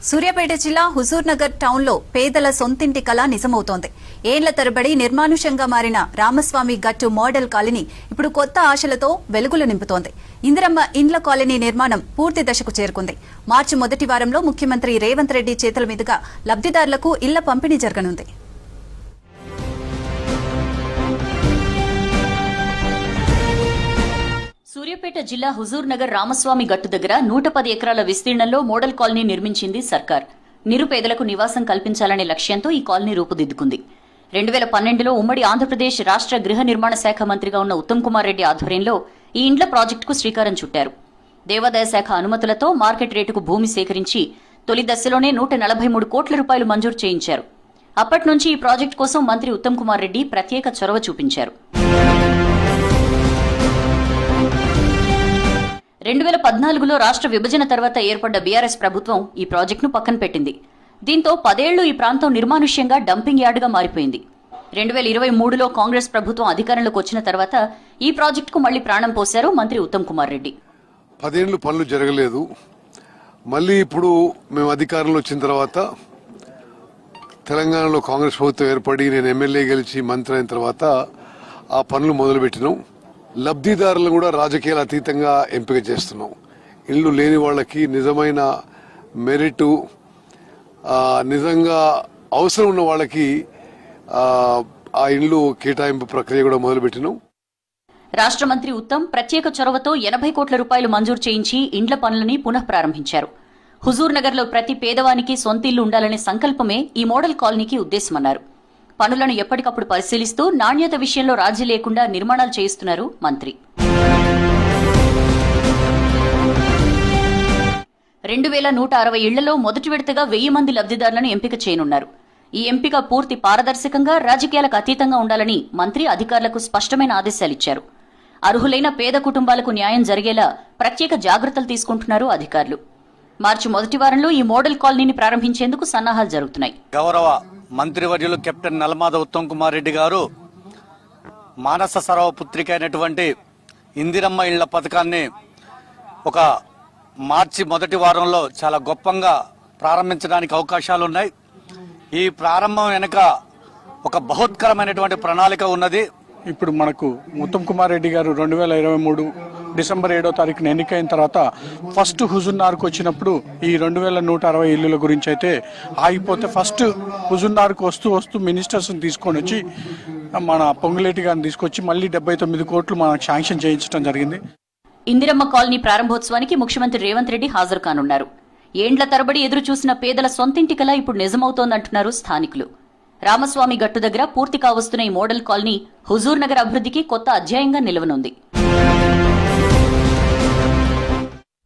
సూర్యాపేట జిల్లా హుజూర్ నగర్ టౌన్ లో పేదల సొంతింటి కళ నిజమవుతోంది. ఏళ్ల తరబడి నిర్మానుష్యంగా మారిన రామస్వామి గట్టు మోడల్ కాలనీ ఇప్పుడు కొత్త ఆశలతో వెలుగులు నింపుతోంది. ఇందిరమ్మ ఇండ్ల కాలనీ నిర్మాణం పూర్తి దశకు చేరుకుంది. మార్చి మొదటి వారంలో ముఖ్యమంత్రి రేవంత్ రెడ్డి చేతుల మీదుగా లబ్దిదారులకు ఇళ్ల పంపిణీ జరగనుంది. సూర్యాపేట జిల్లా హుజూర్ నగర్ రామస్వామి గట్టు దగ్గర 110 ఎకరాల విస్తీర్ణంలో మోడల్ కాలనీ నిర్మించింది సర్కార్. నిరుపేదలకు నివాసం కల్పించాలనే లక్ష్యంతో ఈ కాలనీ రూపుదిద్దుకుంది. 2012లో ఉమ్మడి ఆంధ్రప్రదేశ్ రాష్ట్ర గృహ నిర్మాణ శాఖ మంత్రిగా ఉన్న ఉత్తమ్ కుమార్ రెడ్డి ఆధ్వర్యంలో ఈ ఇండ్ల ప్రాజెక్టుకు శ్రీకారం చుట్టారు. దేవాదాయ శాఖ అనుమతులతో మార్కెట్ రేటుకు భూమి సేకరించి తొలి దశలోనే 143 కోట్ల రూపాయలు మంజూరు చేయించారు. అప్పటి నుంచి ఈ ప్రాజెక్టు కోసం మంత్రి ఉత్తమ్ కుమార్ రెడ్డి ప్రత్యేక చొరవ చూపించారు. 2014లో రాష్ట్ర విభజన తర్వాత ఏర్పడ్డ బీఆర్ఎస్ ప్రభుత్వం ఈ ప్రాజెక్టును పక్కన పెట్టింది. దీంతో 10 ఏళ్లు ఈ ప్రాంతం నిర్మానుష్యంగా డంపింగ్ యార్డుగా మారిపోయింది. 2023లో కాంగ్రెస్ ప్రభుత్వం అధికారంలోకి వచ్చిన తర్వాత ఈ ప్రాజెక్టుకు మళ్లీ ప్రాణం పోశారు మంత్రి ఉత్తమ్ కుమార్ రెడ్డి. 10 ఏళ్లు పనులు జరగలేదు. మళ్లీ ఇప్పుడు మేము అధికారంలో వచ్చిన తర్వాత తెలంగాణలో కాంగ్రెస్ ప్రభుత్వం ఏర్పడి నేను ఎమ్మెల్యే గెలిచి మంత్రి అయిన తర్వాత ఆ పనులు మొదలుపెట్టినాం. లబ్దిదారులను కూడా రాజకీయాల అతీతంగా ఎంపిక చేస్తున్నాం. ఇళ్లు లేని వాళ్ళకి నిజమైన మెరిట్, నిజంగా అవసరం ఉన్న వాళ్ళకి ఆ ఇళ్లు కేటాయింపు ప్రక్రియ కూడా మొదలుపెట్టినాం. రాష్ట్ర మంత్రి ఉత్తమ్ ప్రత్యేక చొరవతో 80 కోట్ల రూపాయలు మంజూరు చేయించి ఇండ్ల పనులని పునః ప్రారంభించారు. హుజూర్ నగర్ లో ప్రతి పేదవానికి సొంత ఇల్లు ఉండాలనే సంకల్పమే ఈ మోడల్ కాలనీకి ఉద్దేశమన్నారు. పనులను ఎప్పటికప్పుడు పరిశీలిస్తూ నాణ్యత విషయంలో రాజీ లేకుండా నిర్మాణాలు చేయిస్తున్నారు మంత్రి. 2160 ఇళ్లలో మొదటి విడతగా 1000 మంది లబ్దిదారులను ఎంపిక చేయనున్నారు. ఈ ఎంపిక పూర్తి పారదర్శకంగా, రాజకీయాలకు అతీతంగా ఉండాలని మంత్రి అధికారులకు స్పష్టమైన ఆదేశాలిచ్చారు. అర్హులైన పేద కుటుంబాలకు న్యాయం జరిగేలా ప్రత్యేక జాగ్రత్తలు తీసుకుంటున్నారు అధికారులు. మార్చి మొదటి వారంలో ఈ మోడల్ కాలనీని ప్రారంభించేందుకు సన్నాహాలు జరుగుతున్నాయి. గౌరవ మంత్రివర్యులు కెప్టెన్ నల్లమాద ఉత్తమ్ కుమార్ రెడ్డి గారు మానస సరవ పుత్రిక అయినటువంటి ఇందిరమ్మ ఇళ్ల పథకాన్ని ఒక మార్చి మొదటి వారంలో చాలా గొప్పంగా ప్రారంభించడానికి అవకాశాలు ఉన్నాయి. ఈ ప్రారంభం వెనుక ఒక బహుత్కరమైనటువంటి ప్రణాళిక ఉన్నది. ఇప్పుడు మనకు ఉత్తమ్ కుమార్ రెడ్డి గారు 2023 డిసెంబర్ 7వ తారీఖున ఎన్నికైన తర్వాత ఫస్ట్ హుజుర్నగర్కు వచ్చినప్పుడు ఈ 2160 ఇళ్ల గురించి అయితే ఆగిపోతే ఫస్ట్ హుజుర్నగర్కు వస్తూ మినిస్టర్స్ని తీసుకొని వచ్చి మన పొంగులేటి గారిని తీసుకొచ్చి మళ్ళీ 79 కోట్లు మనకు శాంక్షన్ చేయించడం జరిగింది. ఇందిరమ్మ కాలనీ ప్రారంభోత్సవానికి ముఖ్యమంత్రి రేవంత్ రెడ్డి హాజరు కానున్నారు. ఏండ్ల తరబడి ఎదురు చూసిన పేదల సొంతింటి కల ఇప్పుడు నిజమవుతోందంటున్నారు స్థానికులు. రామస్వామి గట్టు దగ్గర పూర్తి కావస్తున్న ఈ మోడల్ కాలనీ హుజూర్ నగర్ అభివృద్ధికి కొత్త అధ్యాయంగా నిలవనుంది.